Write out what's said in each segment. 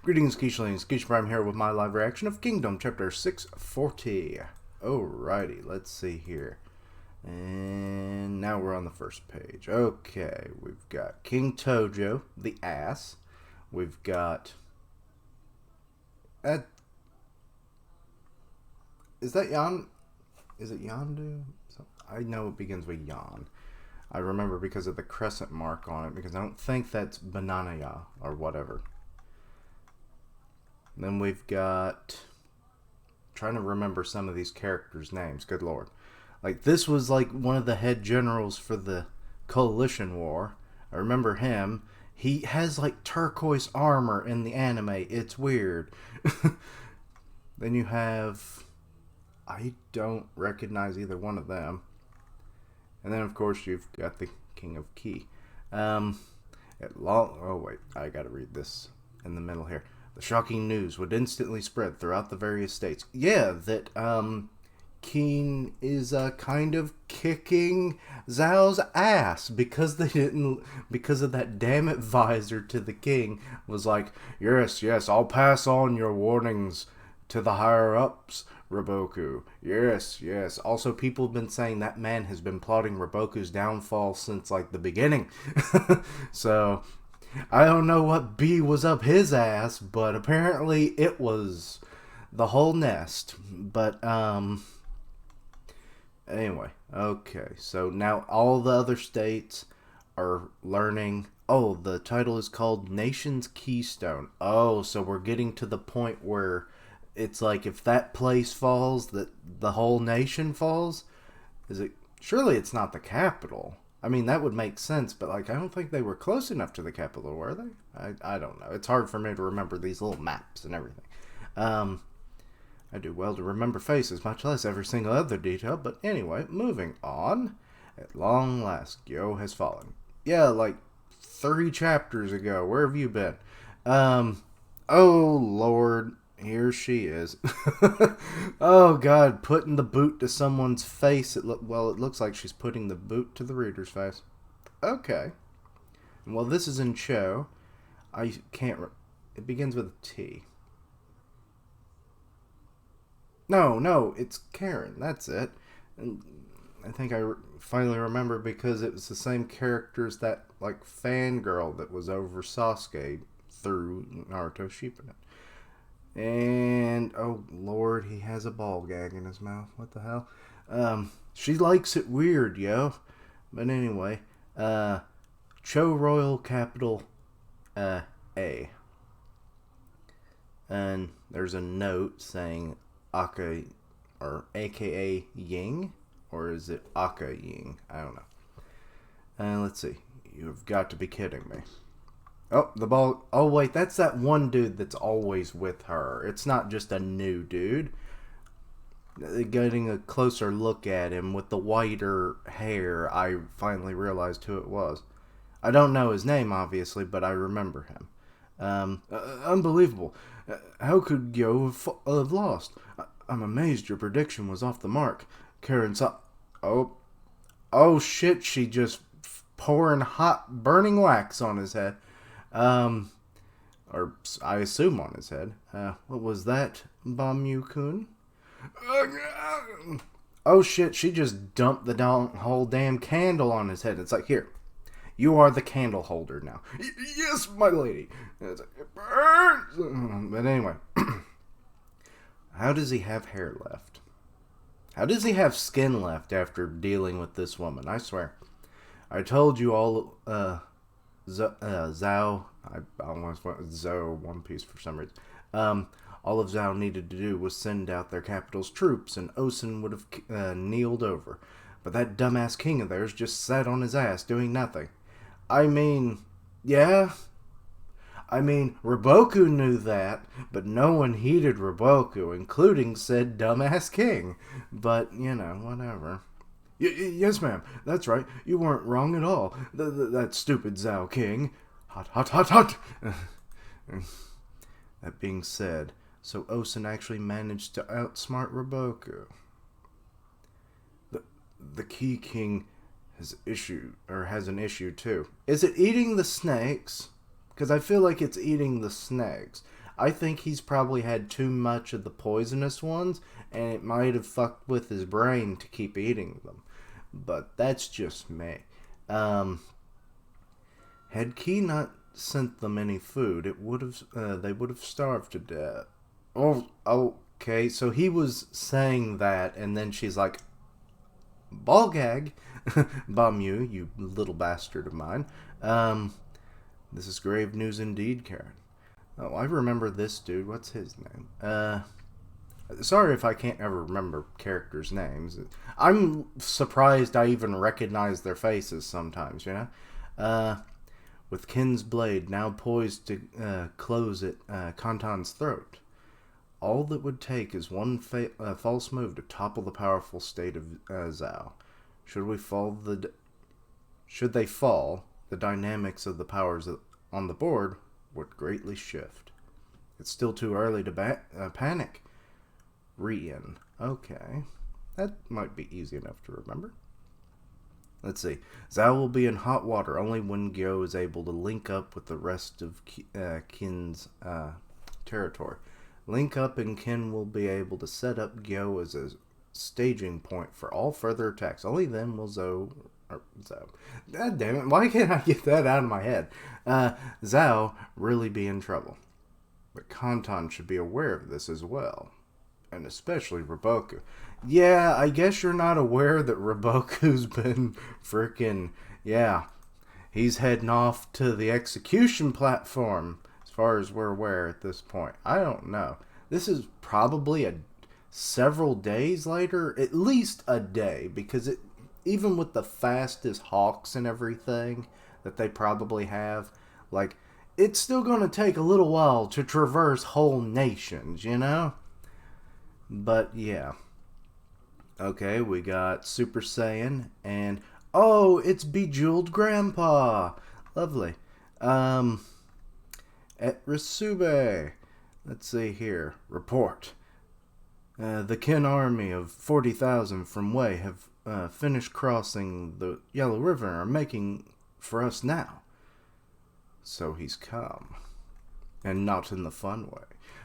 Greetings, Keishlings. Keish Prime here with my live reaction of Kingdom Chapter 640. Alrighty, let's see here. And now we're on the first page. Okay, we've got King Tojo, the ass. We've got... is that Yan? Is it Yandu? I know it begins with Yan. I remember because of the crescent mark on it, because I don't think that's Bananaya or whatever. Then we've got... trying to remember some of these characters' names. Good lord. Like, this was like one of the head generals for the Coalition War. I remember him. He has like turquoise armor in the anime. It's weird. Then you have... I don't recognize either one of them. And then, of course, you've got the King of Ki. Oh, wait. I gotta read this in the middle here. The shocking news would instantly spread throughout the various states. Yeah, that, Keen is, kind of kicking Zhao's ass because they didn't, because of that damn advisor to the king was like, yes, I'll pass on your warnings to the higher-ups, Riboku. Yes. Also, people have been saying that man has been plotting Riboku's downfall since, like, the beginning. So, I don't know what B was up his ass, but apparently it was the whole nest. But, anyway, okay. So, now all the other states are learning... Oh, the title is called Nation's Keystone. Oh, so we're getting to the point where... it's like if that place falls, that the whole nation falls. Is it? Surely it's not the capital. I mean, that would make sense, but like I don't think they were close enough to the capital, were they? I don't know. It's hard for me to remember these little maps and everything. I do well to remember faces, much less every single other detail. But anyway, moving on. At long last, Gyo has fallen. Yeah, like 3 chapters ago. Where have you been? Oh Lord. Here she is. Oh God, putting the boot to someone's face. It looks like she's putting the boot to the reader's face. Okay. Well, this is in Cho. I can't... it begins with a T. No, it's Karen. That's it. And I think I finally remember because it was the same characters that, like, fangirl that was over Sasuke through Naruto Shippuden. And, oh lord, he has a ball gag in his mouth. What the hell? She likes it weird, yo. But anyway, Cho Royal Capital, A. And there's a note saying Aka, or AKA Ying, or is it Aka Ying? I don't know. And let's see. You've got to be kidding me. Oh, the ball... oh, wait, that's that one dude that's always with her. It's not just a new dude. Getting a closer look at him with the whiter hair, I finally realized who it was. I don't know his name, obviously, but I remember him. Unbelievable. How could Gyo have lost? I'm amazed your prediction was off the mark. Karen saw... oh, shit, she just pouring hot, burning wax on his head. Or I assume on his head. What was that, Bamu-kun? Oh shit, she just dumped the whole damn candle on his head. It's like, here, you are the candle holder now. Yes, my lady. It's like, it burns. But anyway, how does he have hair left? How does he have skin left after dealing with this woman? I swear. I told you all, Zhao, I almost went with Zhao One Piece for some reason. All of Zhao needed to do was send out their capital's troops, and Osen would have kneeled over. But that dumbass king of theirs just sat on his ass doing nothing. I mean, yeah. I mean, Riboku knew that, but no one heeded Riboku, including said dumbass king. But, you know, whatever. Yes, ma'am. That's right. You weren't wrong at all. That stupid Zhao King. Hot. That being said, so Osen actually managed to outsmart Riboku. The Key King has an issue too. Is it eating the snakes? Because I feel like it's eating the snakes. I think he's probably had too much of the poisonous ones, and it might have fucked with his brain to keep eating them. But that's just me. Had Key not sent them any food, it would have they would have starved to death. Oh, okay. So he was saying that, and then she's like, "Ball gag, bomb you little bastard of mine." This is grave news indeed, Karen. Oh, I remember this dude. What's his name? Sorry if I can't ever remember characters' names. I'm surprised I even recognize their faces sometimes, you know? With Kin's blade now poised to close at Kantan's throat. All that would take is one false move to topple the powerful state of Zhao. Should they fall, the dynamics of the powers on the board would greatly shift. It's still too early to panic. Rian. Okay. That might be easy enough to remember. Let's see. Zhao will be in hot water only when Gyo is able to link up with the rest of Kin's territory. Link up and Kin will be able to set up Gyo as a staging point for all further attacks. Only then will Zhao. God damn it, why can't I get that out of my head? Zhao really be in trouble. But Kantan should be aware of this as well. And especially Riboku. Yeah, I guess you're not aware that Riboku's been freaking... Yeah, he's heading off to the execution platform, as far as we're aware at this point. I don't know. This is probably several days later, at least a day, because even with the fastest hawks and everything that they probably have, like, it's still going to take a little while to traverse whole nations, you know? But, yeah. Okay, we got Super Saiyan, and, oh, it's Bejeweled Grandpa! Lovely. At Risube. Let's see here. Report. The Kin army of 40,000 from Wei have finished crossing the Yellow River and are making for us now. So he's come. And not in the fun way.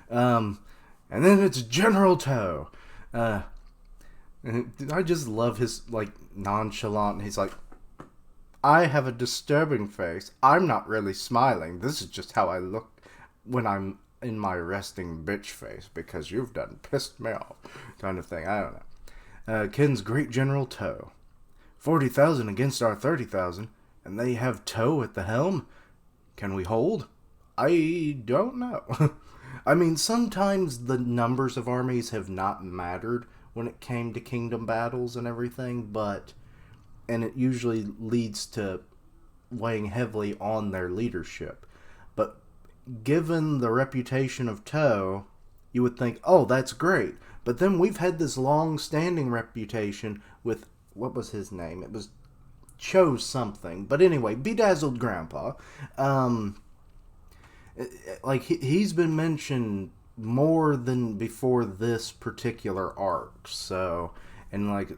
And then it's General Toe. I just love his, like, nonchalant. He's like, I have a disturbing face. I'm not really smiling. This is just how I look when I'm in my resting bitch face, because you've done pissed me off, kind of thing. I don't know. Kin's Great General Toe. 40,000 against our 30,000, and they have Toe at the helm? Can we hold? I don't know. I mean, sometimes the numbers of armies have not mattered when it came to kingdom battles and everything, and it usually leads to weighing heavily on their leadership. But given the reputation of Toe, you would think, oh, that's great. But then we've had this long-standing reputation with, what was his name? It was Chose something. But anyway, Bedazzled Grandpa. Like, he's been mentioned more than before this particular arc. So, and like,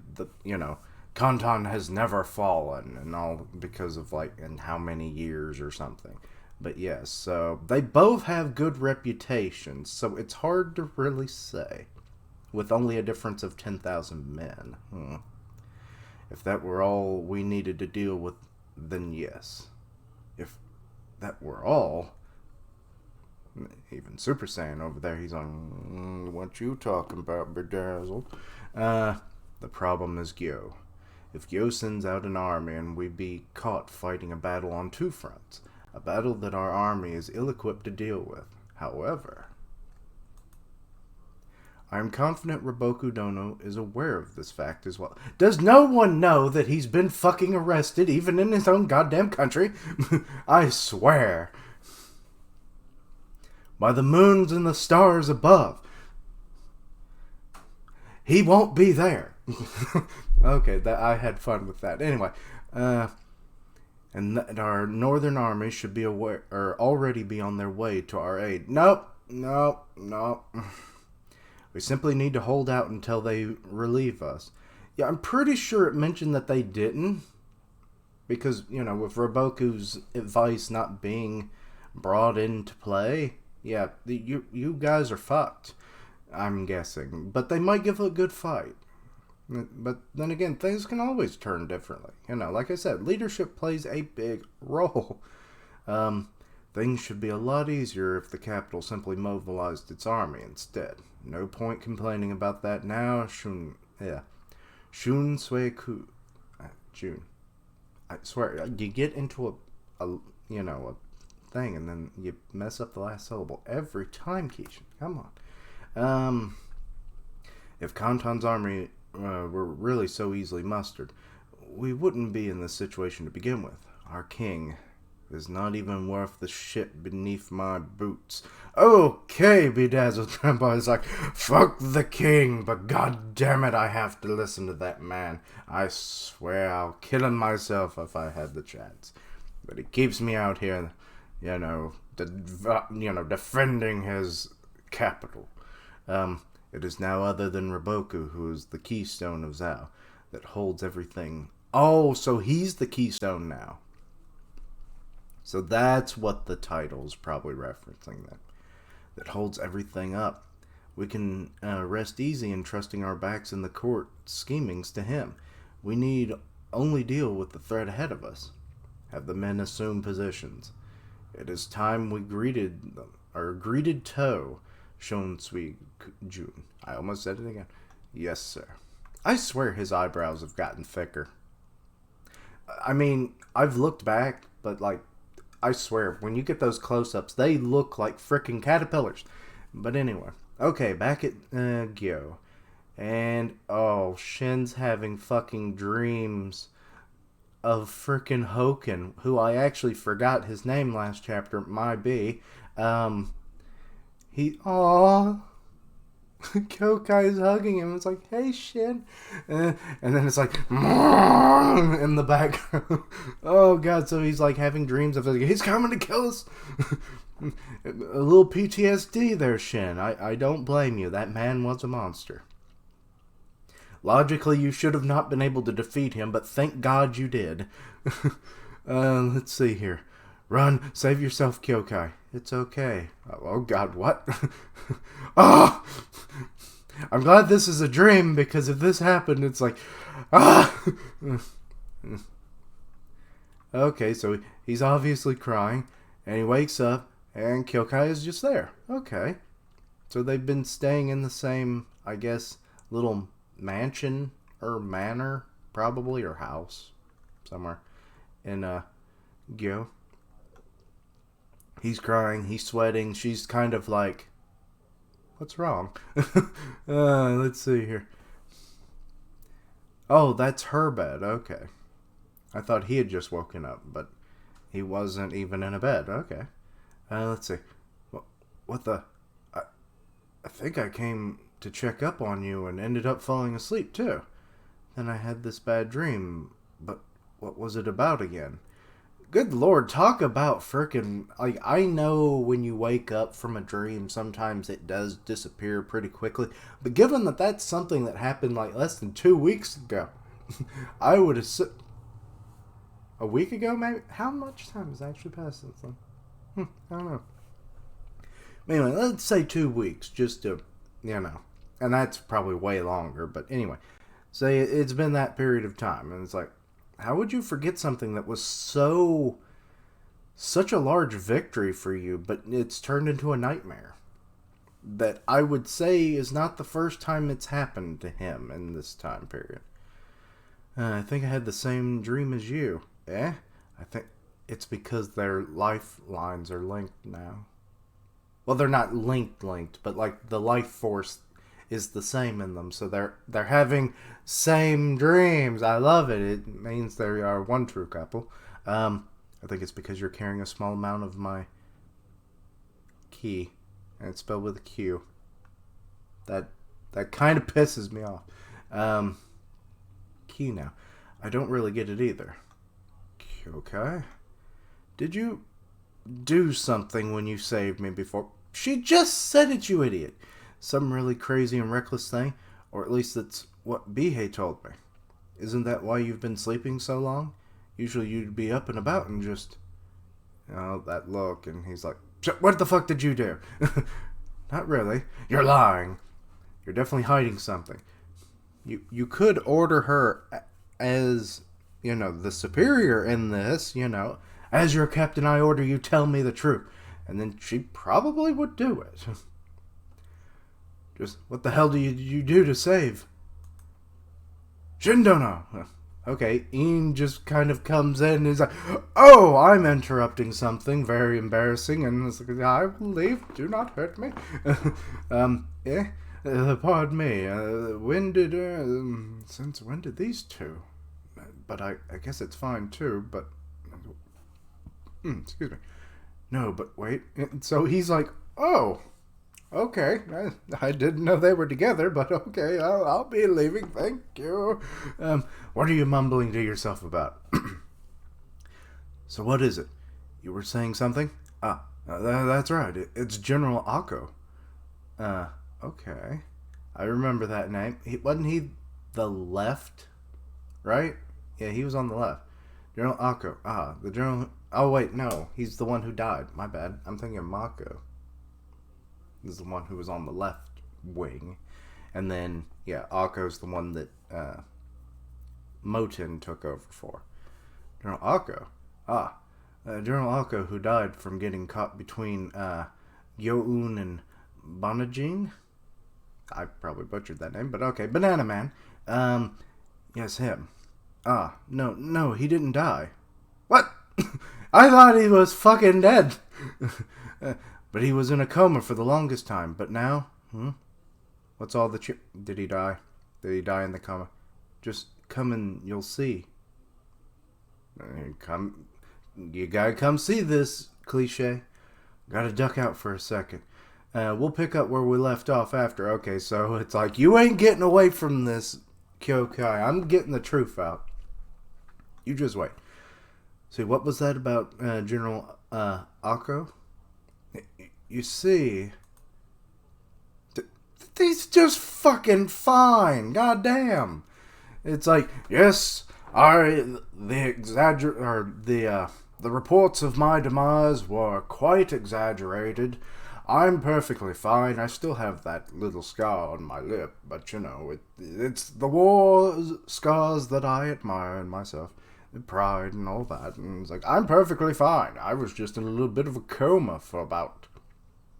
Kantan has never fallen, and all because of, like, in how many years or something. But yes, so they both have good reputations, so it's hard to really say, with only a difference of 10,000 men. If that were all we needed to deal with, then yes. If that were all, even Super Saiyan over there, he's on, what you talking about, bedazzled? The problem is Gyo. If Gyo sends out an army and we be caught fighting a battle on two fronts, a battle that our army is ill-equipped to deal with. However, I am confident Riboku Dono is aware of this fact as well. Does no one know that he's been fucking arrested, even in his own goddamn country? I swear. By the moons and the stars above, he won't be there. Okay, I had fun with that. Anyway, and that our northern army should be aware, or already be on their way to our aid. Nope. We simply need to hold out until they relieve us. Yeah, I'm pretty sure it mentioned that they didn't. Because, with Riboku's advice not being brought into play, Yeah, you guys are fucked, I'm guessing. But they might give a good fight. But then again, things can always turn differently. You know, like I said, leadership plays a big role. Um, Things should be a lot easier if the capital simply mobilized its army instead. No point complaining about that now. Shun Sui Ku. June. I swear, you get into a a thing and then you mess up the last syllable every time, Keishan. Come on. If Kantan's army were really so easily mustered, we wouldn't be in this situation to begin with. Our king is not even worth the shit beneath my boots. Okay, Bedazzled Grandpa is like, fuck the king, but god damn it, I have to listen to that man. I swear I'll kill him myself if I had the chance. But he keeps me out here, defending his capital. It is now other than Riboku, who is the keystone of Zhao, that holds everything. Oh, so he's the keystone now. So that's what the title's probably referencing then. That holds everything up. We can rest easy in trusting our backs in the court schemings to him. We need only deal with the threat ahead of us. Have the men assume positions. It is time we greeted toe, Shon Sui Jun. I almost said it again. Yes, sir. I swear his eyebrows have gotten thicker. I mean, I've looked back, but I swear, when you get those close-ups, they look like frickin' caterpillars. But anyway, okay, back at Gyo. And, Shin's having fucking dreams of frickin' Hoken, who I actually forgot his name last chapter, Kyokai's hugging him. It's like, hey, Shin. And then it's like, in the background. Oh, God. So he's having dreams of, he's coming to kill us. A little PTSD there, Shin. I don't blame you. That man was a monster. Logically, you should have not been able to defeat him, but thank God you did. Let's see here. Run, save yourself, Kyokai. It's okay. Oh, God, what? Oh! I'm glad this is a dream, because if this happened, it's like, Okay, so he's obviously crying, and he wakes up, and Kyokai is just there. Okay. So they've been staying in the same, I guess, little mansion, or manor, probably, or house, somewhere, in, Gyo. He's crying, he's sweating, she's kind of like, what's wrong? Let's see here. Oh, that's her bed, okay. I thought he had just woken up, but he wasn't even in a bed, okay. Let's see. What the? I think I came to check up on you and ended up falling asleep, too. Then I had this bad dream, but what was it about again? Good Lord, talk about frickin'... I know when you wake up from a dream, sometimes it does disappear pretty quickly. But given that that's something that happened, less than 2 weeks ago, I would have... A week ago, maybe? How much time has actually passed since then? I don't know. Anyway, let's say 2 weeks, just to, And that's probably way longer, but anyway. Say it's been that period of time, and it's like, how would you forget something that was such a large victory for you, but it's turned into a nightmare? That I would say is not the first time it's happened to him in this time period. I think I had the same dream as you. I think it's because their lifelines are linked now. Well, they're not linked, but the life force is the same in them, so they're having same dreams. I love it. It means they are one true couple. I think it's because you're carrying a small amount of my key, and it's spelled with a Q. That kind of pisses me off. Key now. I don't really get it either. Okay. Did you do something when you saved me before? She just said it, you idiot. Some really crazy and reckless thing, or at least that's what Bihei told me. Isn't that why you've been sleeping so long? Usually you'd be up and about and just... that look, and he's like, What the fuck did you do? Not really. You're lying. You're definitely hiding something. You could order her as, the superior in this, as your captain, I order you tell me the truth. And then she probably would do it. Just, what the hell did you do to save? Shindono. Okay, Ian just kind of comes in and is like, oh, I'm interrupting something very embarrassing, and it's like, I will leave, do not hurt me. Pardon me, since when did these two? But I guess it's fine too, but, excuse me. No, but wait, so he's like, oh, okay, I didn't know they were together, but okay, I'll be leaving, thank you. What are you mumbling to yourself about? So what is it? You were saying something? That's right, it's General Akko. Okay. I remember that name. Wasn't he the left? Right? Yeah, he was on the left. General Akko. The General... Oh, wait, no. He's the one who died. My bad. I'm thinking of Mako. This is the one who was on the left wing. And then, yeah, Akko's the one that Moten took over for. General Akko. General Akko, who died from getting caught between Youn and Banajin. I probably butchered that name, but okay. Banana Man. Yes, him. No, he didn't die. What? I thought he was fucking dead. But he was in a coma for the longest time. But now, what's all the did he die? Did he die in the coma? Just come and you'll see. You gotta come see this, cliche. Gotta duck out for a second. We'll pick up where we left off after. Okay, so it's like, you ain't getting away from this, Kyokai. I'm getting the truth out. You just wait. See, what was that about General Akko? You see, he's just fucking fine. Goddamn. It's like, yes, the reports of my demise were quite exaggerated. I'm perfectly fine. I still have that little scar on my lip, but it's the war scars that I admire in myself. Pride and all that. And it's like, I'm perfectly fine. I was just in a little bit of a coma for about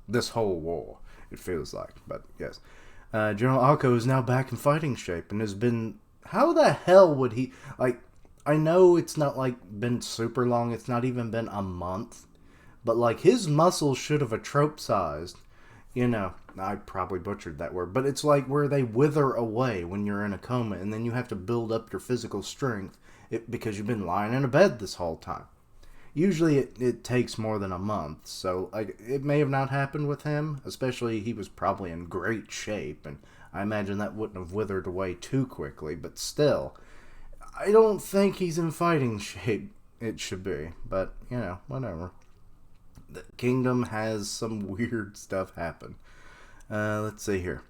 this whole war, it feels like. But yes, General Akko is now back in fighting shape and has been... How the hell would he... I know it's not, been super long. It's not even been a month. But, his muscles should have atropized. I probably butchered that word. But it's where they wither away when you're in a coma. And then you have to build up your physical strength because you've been lying in a bed this whole time. Usually it takes more than a month. So, it may have not happened with him. Especially he was probably in great shape. And I imagine that wouldn't have withered away too quickly. But still, I don't think he's in fighting shape. It should be. But, whatever. The kingdom has some weird stuff happen. Let's see here.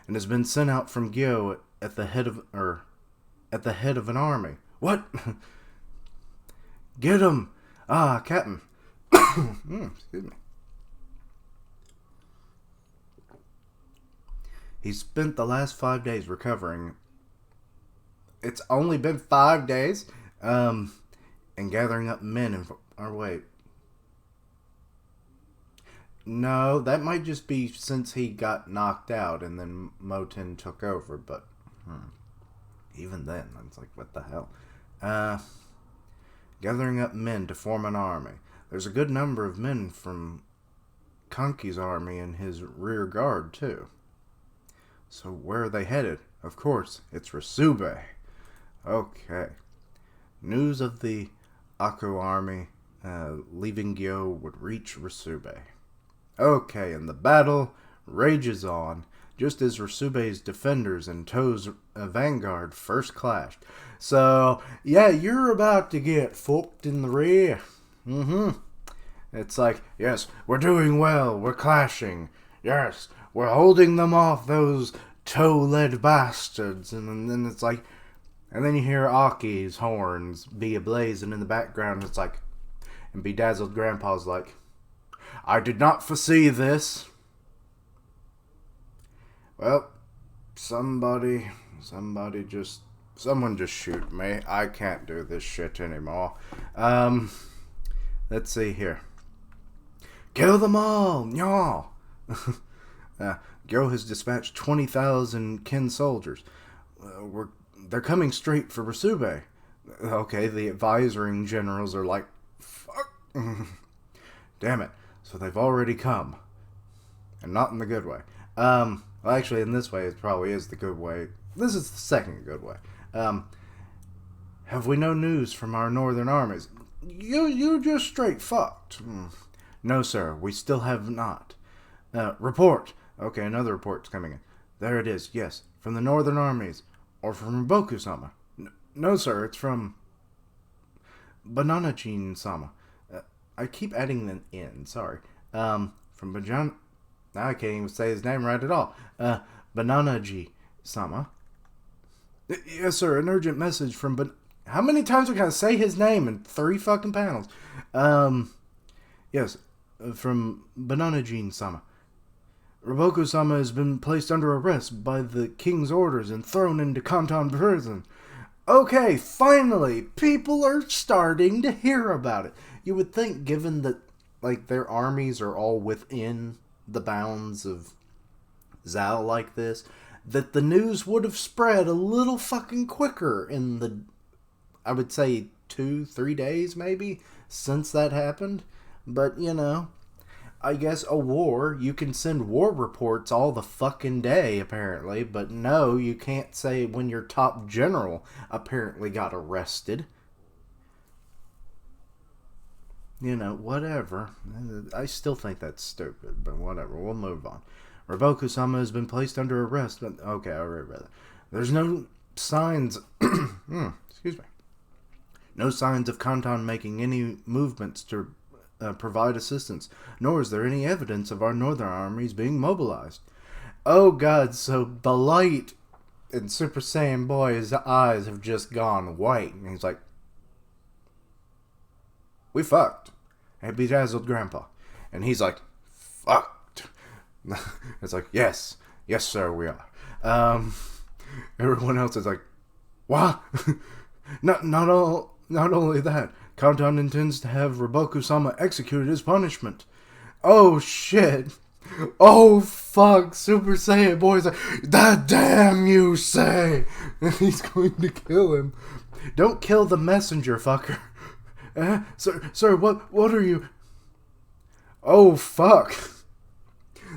And has been sent out from Gyo at the head of an army. What? Get him! Captain. Excuse me. He spent the last 5 days recovering. It's only been 5 days? And gathering up men wait. No, that might just be since he got knocked out and then Moten took over, but even then, it's like, what the hell? Gathering up men to form an army. There's a good number of men from Kanki's army in his rear guard, too. So where are they headed? Of course, it's Risube. Okay. News of the Akko army leaving Gyo would reach Risube. Okay, and the battle rages on, just as Risube's defenders and To's vanguard first clashed. So, yeah, you're about to get fucked in the rear. It's like, yes, we're doing well, we're clashing. Yes, we're holding them off, those toe-led bastards. And then it's like, and then you hear Aki's horns be ablazing in the background. It's like, and Bedazzled Grandpa's like, I did not foresee this. Well, someone just shoot me. I can't do this shit anymore. Let's see here. Kill them all, y'all. Gyo has dispatched 20,000 Kin soldiers. They're coming straight for Risube. Okay, the advising generals are like, fuck. Damn it. So they've already come. And not in the good way. Well, actually, in this way, it probably is the good way. This is the second good way. Have we no news from our northern armies? You just straight fucked. No, sir, we still have not. Report. Okay, another report's coming in. There it is, yes. From the northern armies. Or from Riboku-sama. No, sir, it's from Banana-jin-sama. I keep adding an in, sorry. From Banana... Now I can't even say his name right at all. Banana-ji-sama. Yes, sir, an urgent message from... How many times are we going to say his name in 3 fucking panels? Yes, from Banana-jin-sama. Riboku-sama has been placed under arrest by the king's orders and thrown into Kantan prison. Okay, finally, people are starting to hear about it. You would think, given that, like, their armies are all within the bounds of Zhao like this, that the news would have spread a little fucking quicker in the, I would say, 2-3 days, maybe, since that happened. But, you know, I guess a war, you can send war reports all the fucking day, apparently, but no, you can't say when your top general apparently got arrested. You know, whatever. I still think that's stupid, but whatever. We'll move on. Riboku-sama has been placed under arrest, but okay, I already read that. There's no signs... excuse me. No signs of Kantan making any movements to provide assistance, nor is there any evidence of our northern armies being mobilized. Oh god, so the light in Super Saiyan Boy's eyes have just gone white, and he's like, we fucked. I bedazzled Grandpa. And he's like, fucked. It's like, yes, sir, we are. Everyone else is like, what? not only that, Kantan intends to have Riboku-sama executed as punishment. Oh shit. Oh fuck, Super Saiyan Boy's like, that damn you say. And he's going to kill him. Don't kill the messenger, fucker. Sir, what are you? Oh fuck.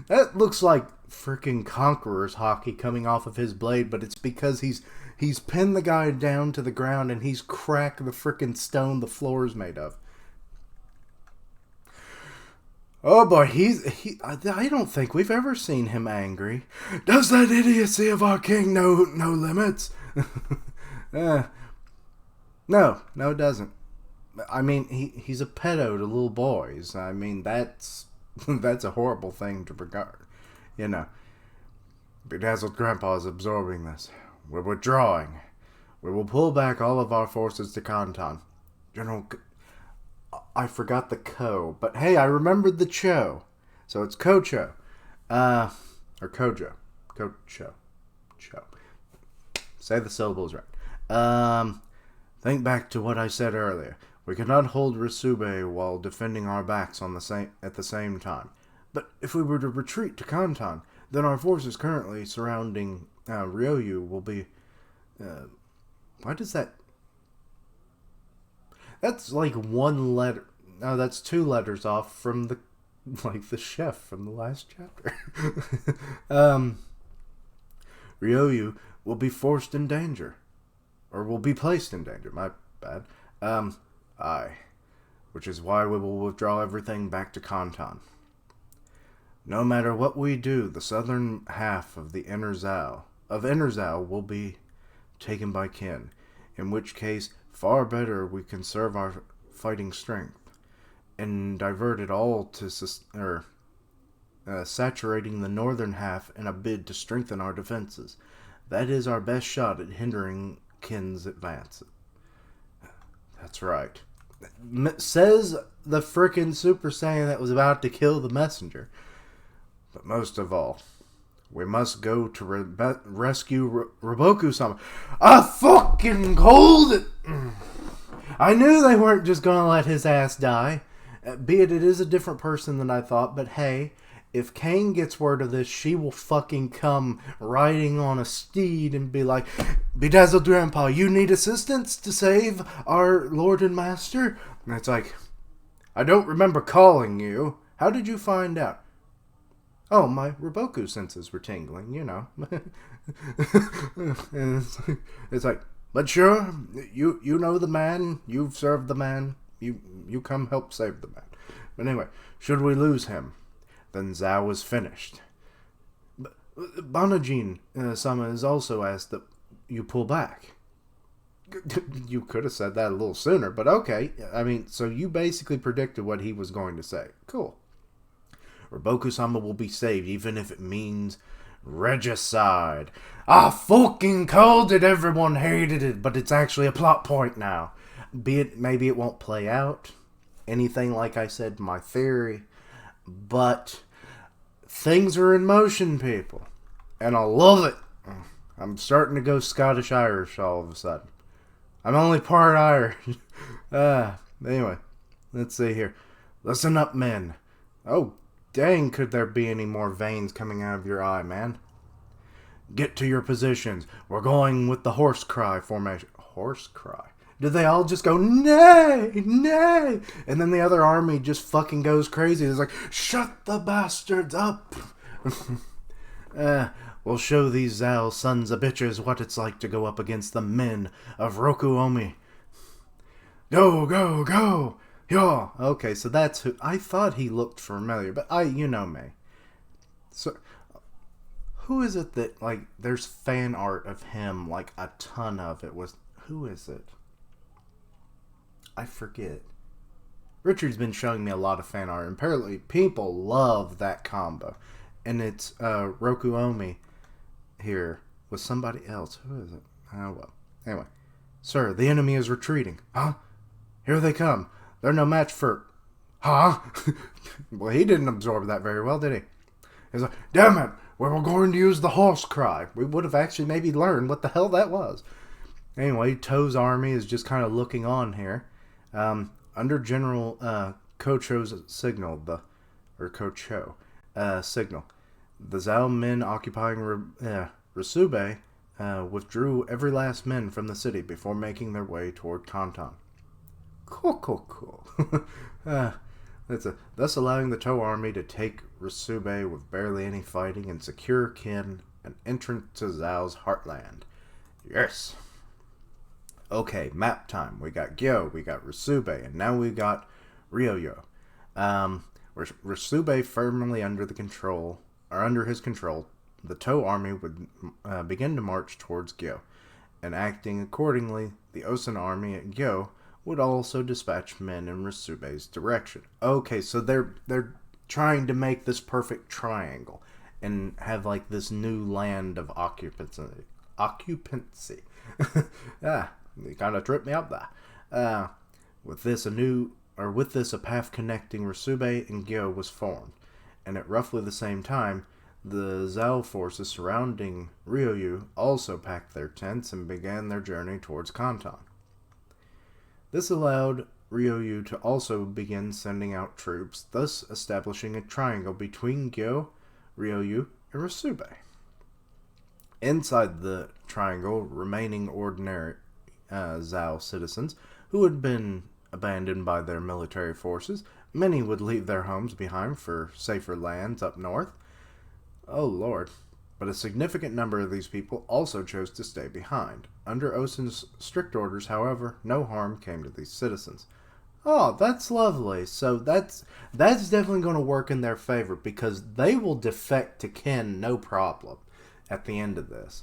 That looks like freaking Conqueror's hockey coming off of his blade, but it's because he's pinned the guy down to the ground and he's cracked the freaking stone the floor is made of. Oh boy, I don't think we've ever seen him angry. Does that idiocy of our king know no limits? No, it doesn't. I mean, he's a pedo to little boys. I mean, that's a horrible thing to regard. You know, bedazzled Grandpa is absorbing this. We're withdrawing. We will pull back all of our forces to Kantan. General, I forgot the Ko, but hey, I remembered the Cho. So it's Kocho. Or Kojo. Kocho. Cho. Say the syllables right. Think back to what I said earlier. We cannot hold Risube while defending our backs at the same time. But if we were to retreat to Kantan, then our forces currently surrounding Ryoyu will be... why does that... That's like one letter... No, that's 2 letters off from the... Like the chef from the last chapter. Ryoyu will be forced in danger. Or will be placed in danger, my bad. Aye. Which is why we will withdraw everything back to Kantan. No matter what we do, the southern half of the Inner Zhao will be taken by Kin, in which case far better we conserve our fighting strength, and divert it all to saturating the northern half in a bid to strengthen our defenses. That is our best shot at hindering Kin's advance. That's right. says the frickin' Super Saiyan that was about to kill the messenger. But most of all, we must go to rescue Riboku-sama. I fucking called it! I knew they weren't just gonna let his ass die. Be it is a different person than I thought, but hey, if Kane gets word of this, she will fucking come riding on a steed and be like, Bedazzled Grandpa, you need assistance to save our Lord and Master? And it's like, I don't remember calling you. How did you find out? Oh, my Riboku senses were tingling, you know. And it's like, but sure, you know the man, you've served the man, you come help save the man. But anyway, should we lose him, then Zhao is finished. Banajin-sama is also asked that you pull back. You could have said that a little sooner, but okay. I mean, so you basically predicted what he was going to say. Cool. Riboku-sama will be saved, even if it means regicide. I fucking called it, everyone hated it, but it's actually a plot point now. Maybe it won't play out. Anything like I said, my theory. But things are in motion, people. And I love it. I'm starting to go Scottish-Irish all of a sudden. I'm only part Irish. Anyway, let's see here. Listen up, men. Oh, dang, could there be any more veins coming out of your eye, man? Get to your positions. We're going with the horse cry formation. Horse cry? Did they all just go, nay, nay? And then the other army just fucking goes crazy. It's like, shut the bastards up. We'll show these Zhao sons of bitches what it's like to go up against the men of Rokuomi. Go, go, go. Yeah. Okay, so that's who. I thought he looked familiar, but you know me. So, who is it that, like, there's fan art of him, like, a ton of it was, who is it? I forget. Richard's been showing me a lot of fan art, and apparently people love that combo. And it's, Rokuomi here with somebody else. Who is it? Oh, well. Anyway. Sir, the enemy is retreating. Huh? Here they come. They're no match for... Huh? Well, he didn't absorb that very well, did he? He's like, damn it! We were going to use the horse cry. We would have actually maybe learned what the hell that was. Anyway, To's army is just kind of looking on here. Under General Kocho's signal, signal, the Zhao men occupying Risube withdrew every last man from the city before making their way toward Kantan. Cool. Thus allowing the To army to take Risube with barely any fighting and secure Kin an entrance to Zhao's heartland. Yes. Okay, map time. We got Gyo, we got Risube, and now we got Ryoyo. Risube firmly under his control, the To army would begin to march towards Gyo, and acting accordingly, the Osen army at Gyo would also dispatch men in Risube's direction. Okay, so they're trying to make this perfect triangle and have like this new land of occupancy. You kind of tripped me up there. With this a path connecting Risube and Gyo was formed, and at roughly the same time, the Zhao forces surrounding Ryoyu also packed their tents and began their journey towards Kantan. This allowed Ryoyu to also begin sending out troops, thus establishing a triangle between Gyo, Ryoyu, and Risube. Inside the triangle, remaining ordinary Zhao citizens who had been abandoned by their military forces, many would leave their homes behind for safer lands up north. Oh lord. But a significant number of these people also chose to stay behind. Under Osen's strict orders, however, no harm came to these citizens. Oh, that's lovely. So that's definitely going to work in their favor, because they will defect to Ken no problem at the end of this.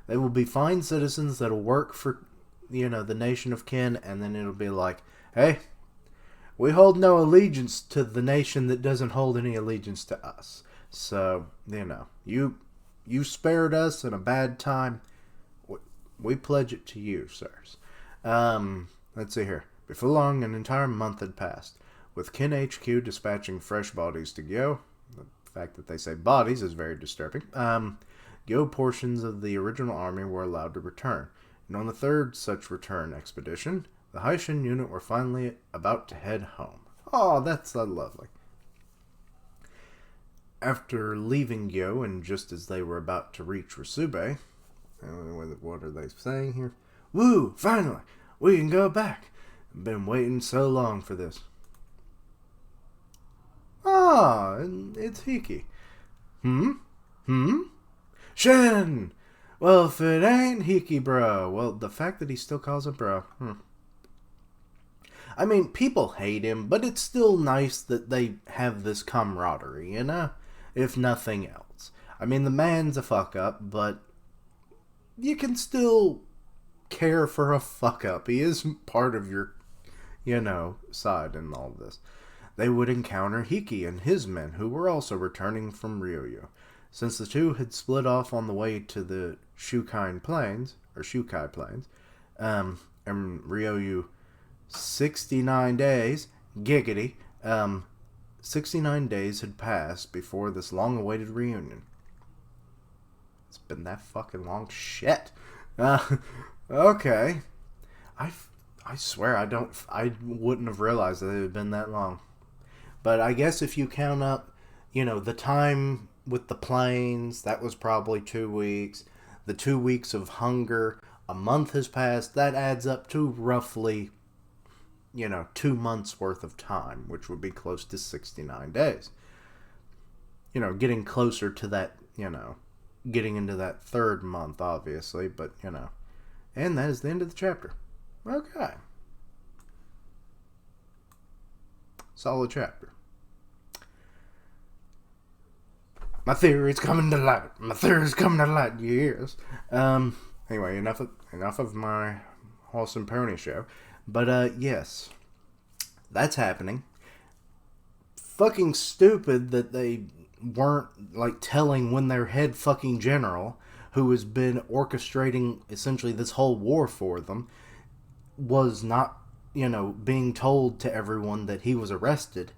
They will be fine citizens that'll work for, the nation of Ken, and then it'll be like, hey, we hold no allegiance to the nation that doesn't hold any allegiance to us. So, you spared us in a bad time. We pledge it to you, sirs. Let's see here. Before long, an entire month had passed, with Ken HQ dispatching fresh bodies to Gyo. The fact that they say bodies is very disturbing. Gyo portions of the original army were allowed to return, and on the third such return expedition, the Haishin unit were finally about to head home. Oh, that's lovely. After leaving Gyo, and just as they were about to reach Risube, what are they saying here? Woo! Finally! We can go back! I've been waiting so long for this. Ah, it's Hiki. Shin! Well, if it ain't Hiki, bro. Well, the fact that he still calls him bro. I mean, people hate him, but it's still nice that they have this camaraderie, you know? If nothing else. I mean, the man's a fuck up, but you can still care for a fuck up. He is part of your, side in all of this. They would encounter Hiki and his men, who were also returning from Ryoyu. Since the two had split off on the way to the Shukai Plains, and Ryoyu 69 days, giggity, 69 days had passed before this long-awaited reunion. It's been that fucking long. Shit. Okay. I swear I wouldn't have realized that it had been that long. But I guess if you count up, the time with the planes, that was probably 2 weeks. The 2 weeks of hunger, a month has passed. That adds up to roughly, 2 months worth of time, which would be close to 69 days. Getting closer to that, getting into that third month, obviously, but, and that is the end of the chapter. Okay. Solid chapter. My theory's coming to light. Yes. Anyway, enough of my horse and pony show. But, yes. That's happening. Fucking stupid that they weren't, telling when their head fucking general, who has been orchestrating, essentially, this whole war for them, was not, being told to everyone that he was arrested,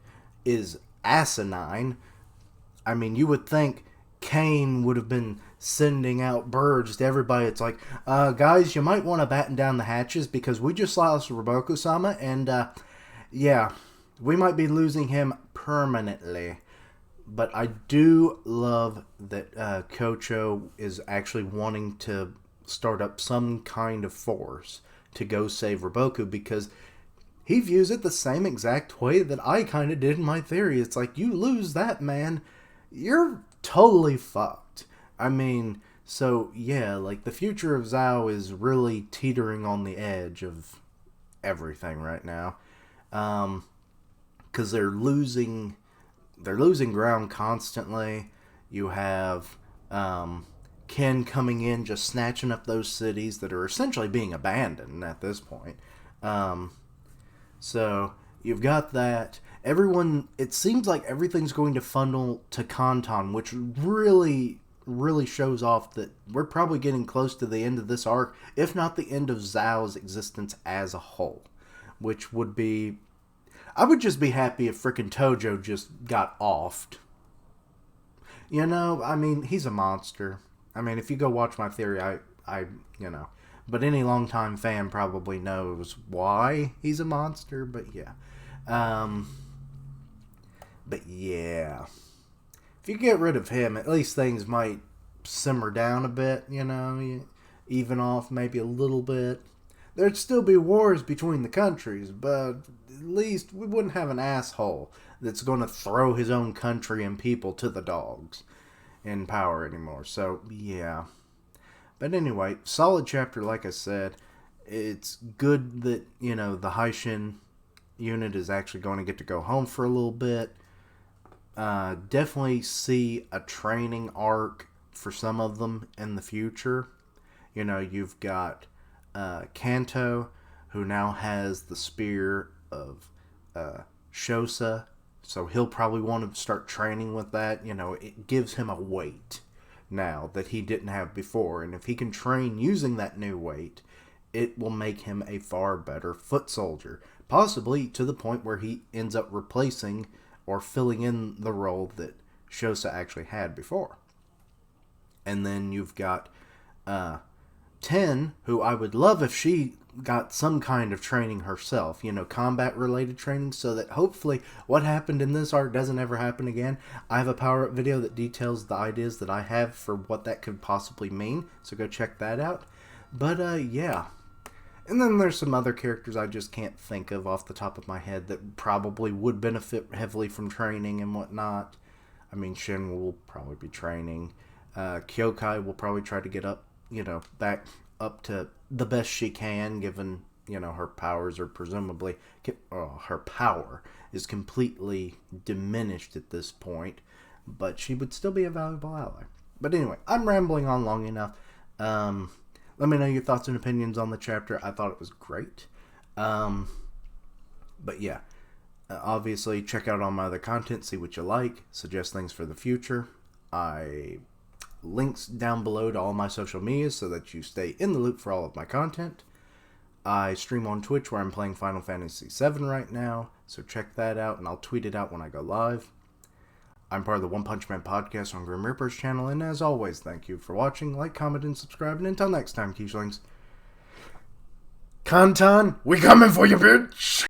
is asinine. I mean, you would think Kane would have been sending out birds to everybody. It's like, guys, you might want to batten down the hatches because we just lost Riboku-sama, and, yeah, we might be losing him permanently. But I do love that Kocho is actually wanting to start up some kind of force to go save Riboku because he views it the same exact way that I kind of did in my theory. It's like, you lose that, man, you're totally fucked. I mean, so, yeah, the future of Zhao is really teetering on the edge of everything right now. Because they're losing ground constantly. You have Ken coming in, just snatching up those cities that are essentially being abandoned at this point. So you've got that. Everyone, it seems like everything's going to funnel to Kantan, which really, really shows off that we're probably getting close to the end of this arc, if not the end of Zhao's existence as a whole. Which would be... I would just be happy if frickin' Tojo just got offed. I mean, he's a monster. I mean, if you go watch my theory, I But any longtime fan probably knows why he's a monster, but yeah. But yeah. If you get rid of him, at least things might simmer down a bit, even off maybe a little bit. There'd still be wars between the countries, but at least we wouldn't have an asshole that's going to throw his own country and people to the dogs in power anymore. So, yeah. But anyway, solid chapter, like I said. It's good that, the Haishin unit is actually going to get to go home for a little bit. Definitely see a training arc for some of them in the future. You've got Kanto, who now has the spear of Shosa, so he'll probably want to start training with that. It gives him a weight now that he didn't have before, and if he can train using that new weight, it will make him a far better foot soldier. possibly to the point where he ends up replacing or filling in the role that Shosa actually had before. And then you've got Ten, who I would love if she got some kind of training herself, combat related training, so that hopefully what happened in this arc doesn't ever happen again. I have a power up video that details the ideas that I have for what that could possibly mean, so go check that out. But yeah. And then there's some other characters I just can't think of off the top of my head that probably would benefit heavily from training and whatnot. I mean, Shin will probably be training. Kyokai will probably try to get up, back up to the best she can, given, her powers are presumably, her power is completely diminished at this point, but she would still be a valuable ally. But anyway, I'm rambling on long enough. Let me know your thoughts and opinions on the chapter. I thought it was great. But yeah, obviously check out all my other content, see what you like, suggest things for the future. Links down below to all my social medias so that you stay in the loop for all of my content. I stream on Twitch where I'm playing Final Fantasy VII right now, so check that out, and I'll tweet it out when I go live. I'm part of the One Punch Man podcast on Grim Reaper's channel, and as always, thank you for watching. Like, comment, and subscribe, and until next time, Quichulings. Kantan, we coming for you, bitch!